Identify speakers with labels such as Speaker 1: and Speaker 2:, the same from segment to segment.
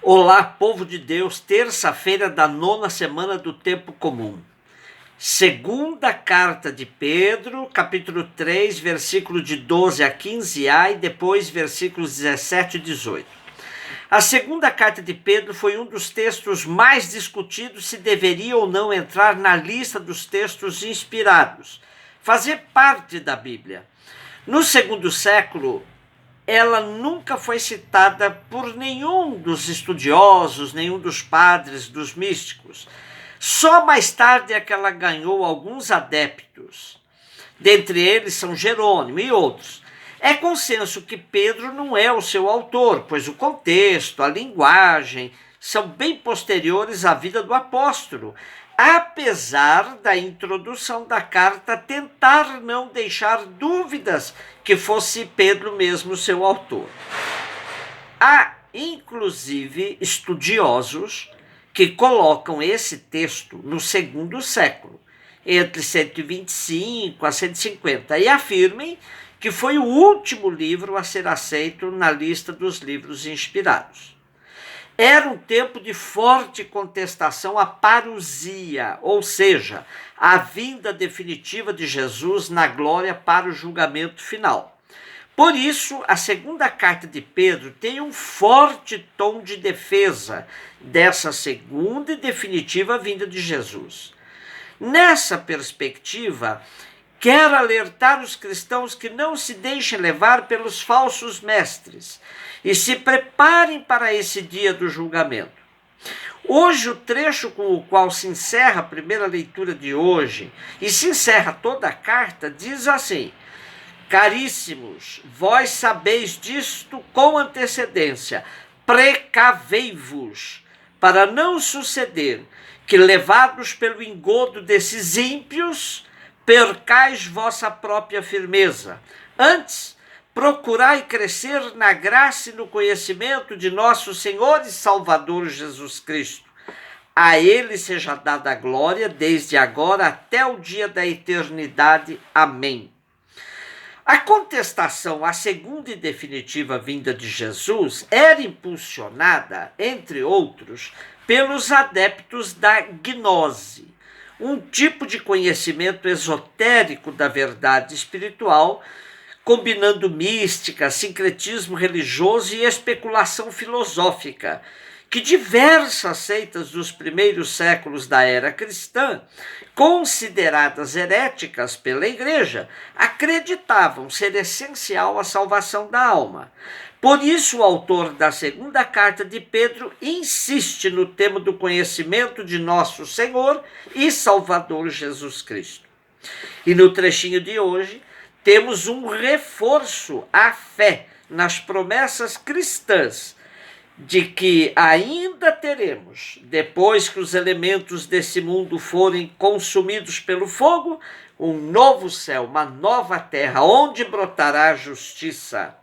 Speaker 1: Olá, povo de Deus, terça-feira da 9ª semana do tempo comum. Segunda carta de Pedro, capítulo 3, versículo de 12 a 15a e depois versículos 17 e 18. A segunda carta de Pedro foi um dos textos mais discutidos se deveria ou não entrar na lista dos textos inspirados, fazer parte da Bíblia. No segundo século, ela nunca foi citada por nenhum dos estudiosos, nenhum dos padres, dos místicos. Só mais tarde é que ela ganhou alguns adeptos. Dentre eles São Jerônimo e outros. É consenso que Pedro não é o seu autor, pois o contexto, a linguagem são bem posteriores à vida do apóstolo, apesar da introdução da carta tentar não deixar dúvidas que fosse Pedro mesmo seu autor. Há, inclusive, estudiosos que colocam esse texto no segundo século, entre 125 a 150, e afirmem que foi o último livro a ser aceito na lista dos livros inspirados. Era um tempo de forte contestação à parousia, ou seja, a vinda definitiva de Jesus na glória para o julgamento final. Por isso, a segunda carta de Pedro tem um forte tom de defesa dessa segunda e definitiva vinda de Jesus. Nessa perspectiva, quer alertar os cristãos que não se deixem levar pelos falsos mestres e se preparem para esse dia do julgamento. Hoje, o trecho com o qual se encerra a primeira leitura de hoje e se encerra toda a carta diz assim: caríssimos, vós sabeis disto com antecedência, precavei-vos, para não suceder que, levados pelo engodo desses ímpios, percais vossa própria firmeza. Antes, procurai crescer na graça e no conhecimento de nosso Senhor e Salvador Jesus Cristo. A Ele seja dada a glória, desde agora até o dia da eternidade. Amém. A contestação à segunda e definitiva vinda de Jesus era impulsionada, entre outros, pelos adeptos da gnose, um tipo de conhecimento esotérico da verdade espiritual, combinando mística, sincretismo religioso e especulação filosófica, que diversas seitas dos primeiros séculos da era cristã, consideradas heréticas pela Igreja, acreditavam ser essencial à salvação da alma. Por isso, o autor da segunda carta de Pedro insiste no tema do conhecimento de nosso Senhor e Salvador Jesus Cristo. E no trechinho de hoje, temos um reforço à fé nas promessas cristãs de que ainda teremos, depois que os elementos desse mundo forem consumidos pelo fogo, um novo céu, uma nova terra, onde brotará a justiça.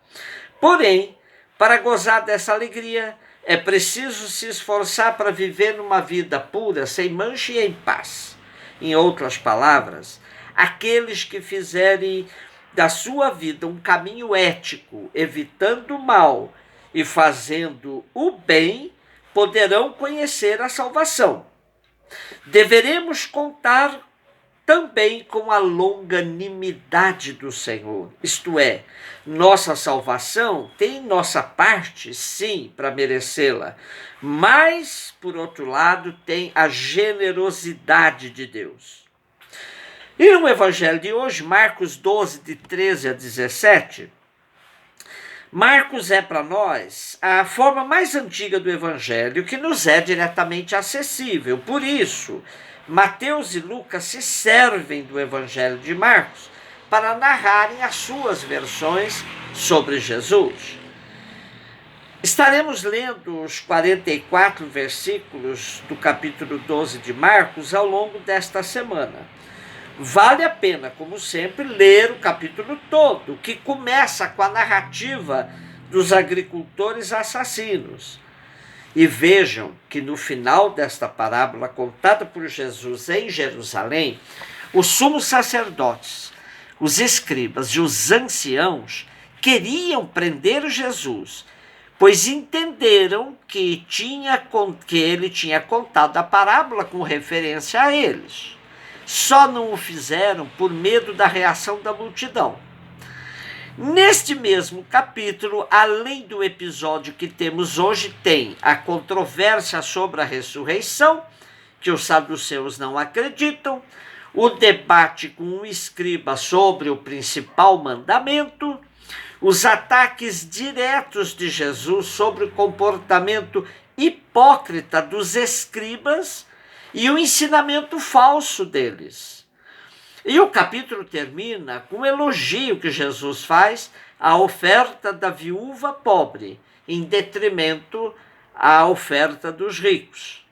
Speaker 1: Porém, para gozar dessa alegria, é preciso se esforçar para viver numa vida pura, sem mancha e em paz. Em outras palavras, aqueles que fizerem da sua vida um caminho ético, evitando o mal e fazendo o bem, poderão conhecer a salvação. Deveremos contar também com a longanimidade do Senhor, isto é, nossa salvação tem nossa parte, sim, para merecê-la, mas, por outro lado, tem a generosidade de Deus. E no Evangelho de hoje, Marcos 12, de 13 a 17, Marcos é para nós a forma mais antiga do Evangelho que nos é diretamente acessível. Por isso, Mateus e Lucas se servem do Evangelho de Marcos para narrarem as suas versões sobre Jesus. Estaremos lendo os 44 versículos do capítulo 12 de Marcos ao longo desta semana. Vale a pena, como sempre, ler o capítulo todo, que começa com a narrativa dos agricultores assassinos. E vejam que no final desta parábola contada por Jesus em Jerusalém, os sumos sacerdotes, os escribas e os anciãos queriam prender Jesus, pois entenderam que ele tinha contado a parábola com referência a eles. Só não o fizeram por medo da reação da multidão. Neste mesmo capítulo, além do episódio que temos hoje, tem a controvérsia sobre a ressurreição, que os saduceus não acreditam, o debate com um escriba sobre o principal mandamento, os ataques diretos de Jesus sobre o comportamento hipócrita dos escribas e o ensinamento falso deles. E o capítulo termina com um elogio que Jesus faz à oferta da viúva pobre, em detrimento à oferta dos ricos.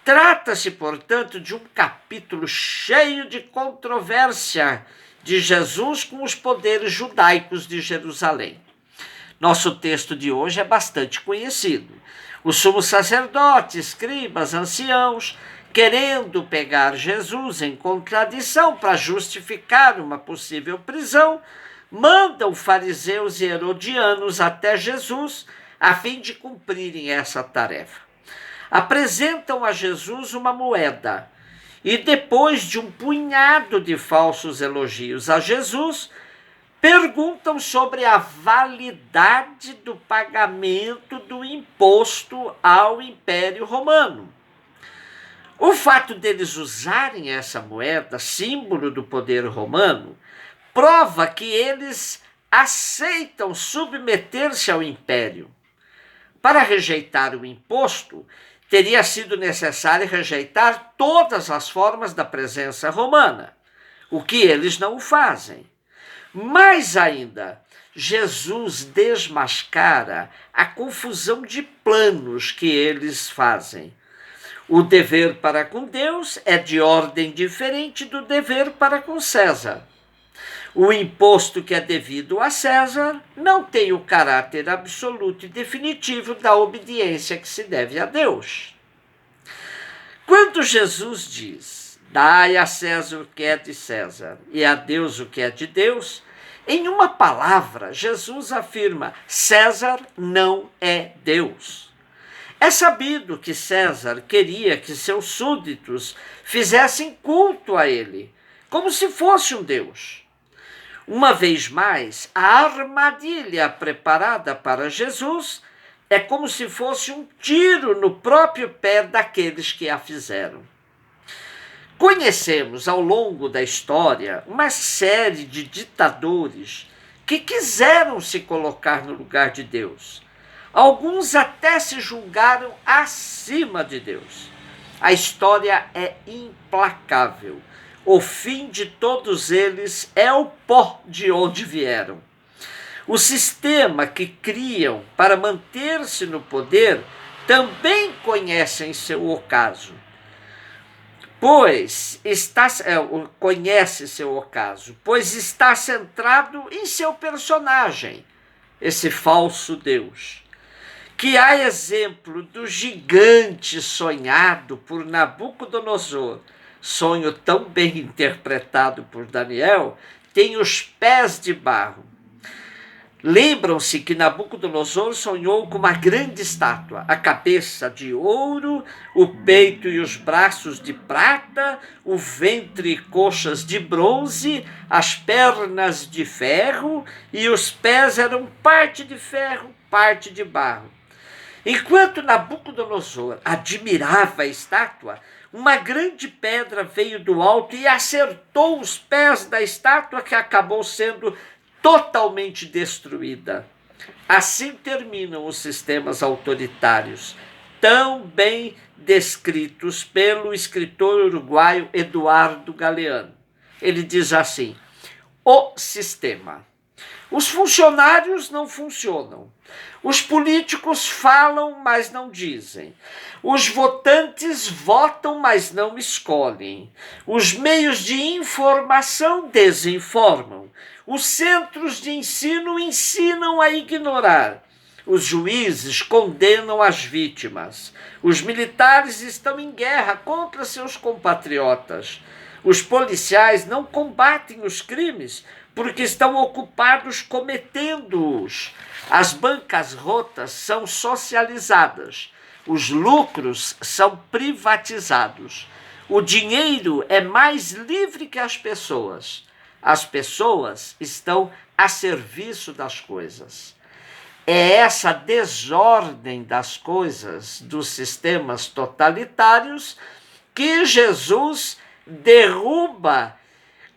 Speaker 1: Trata-se, portanto, de um capítulo cheio de controvérsia de Jesus com os poderes judaicos de Jerusalém. Nosso texto de hoje é bastante conhecido. Os sumos sacerdotes, escribas, anciãos, querendo pegar Jesus em contradição para justificar uma possível prisão, mandam fariseus e herodianos até Jesus a fim de cumprirem essa tarefa. Apresentam a Jesus uma moeda e, depois de um punhado de falsos elogios a Jesus, perguntam sobre a validade do pagamento do imposto ao Império Romano. O fato deles usarem essa moeda, símbolo do poder romano, prova que eles aceitam submeter-se ao império. Para rejeitar o imposto, teria sido necessário rejeitar todas as formas da presença romana, o que eles não fazem. Mais ainda, Jesus desmascara a confusão de planos que eles fazem. O dever para com Deus é de ordem diferente do dever para com César. O imposto que é devido a César não tem o caráter absoluto e definitivo da obediência que se deve a Deus. Quando Jesus diz, dai a César o que é de César e a Deus o que é de Deus, em uma palavra, Jesus afirma, César não é Deus. É sabido que César queria que seus súditos fizessem culto a ele, como se fosse um deus. Uma vez mais, a armadilha preparada para Jesus é como se fosse um tiro no próprio pé daqueles que a fizeram. Conhecemos ao longo da história uma série de ditadores que quiseram se colocar no lugar de Deus. Alguns até se julgaram acima de Deus. A história é implacável. O fim de todos eles é o pó de onde vieram. O sistema que criam para manter-se no poder também conhecem seu ocaso. Conhece seu ocaso, pois está centrado em seu personagem, esse falso Deus. Que há exemplo do gigante sonhado por Nabucodonosor, sonho tão bem interpretado por Daniel, tem os pés de barro. Lembram-se que Nabucodonosor sonhou com uma grande estátua, a cabeça de ouro, o peito e os braços de prata, o ventre e coxas de bronze, as pernas de ferro e os pés eram parte de ferro, parte de barro. Enquanto Nabucodonosor admirava a estátua, uma grande pedra veio do alto e acertou os pés da estátua, que acabou sendo totalmente destruída. Assim terminam os sistemas autoritários, tão bem descritos pelo escritor uruguaio Eduardo Galeano. Ele diz assim: o sistema. Os funcionários não funcionam. Os políticos falam, mas não dizem. Os votantes votam, mas não escolhem. Os meios de informação desinformam. Os centros de ensino ensinam a ignorar. Os juízes condenam as vítimas. Os militares estão em guerra contra seus compatriotas. Os policiais não combatem os crimes porque estão ocupados cometendo-os. As bancarrotas são socializadas, os lucros são privatizados. O dinheiro é mais livre que as pessoas estão a serviço das coisas. É essa desordem das coisas, dos sistemas totalitários, que Jesus derruba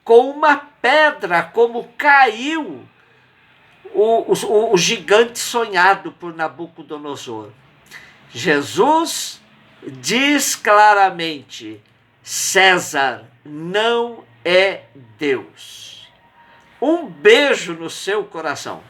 Speaker 1: com uma pedra, como caiu o gigante sonhado por Nabucodonosor. Jesus diz claramente: César não é Deus. Um beijo no seu coração.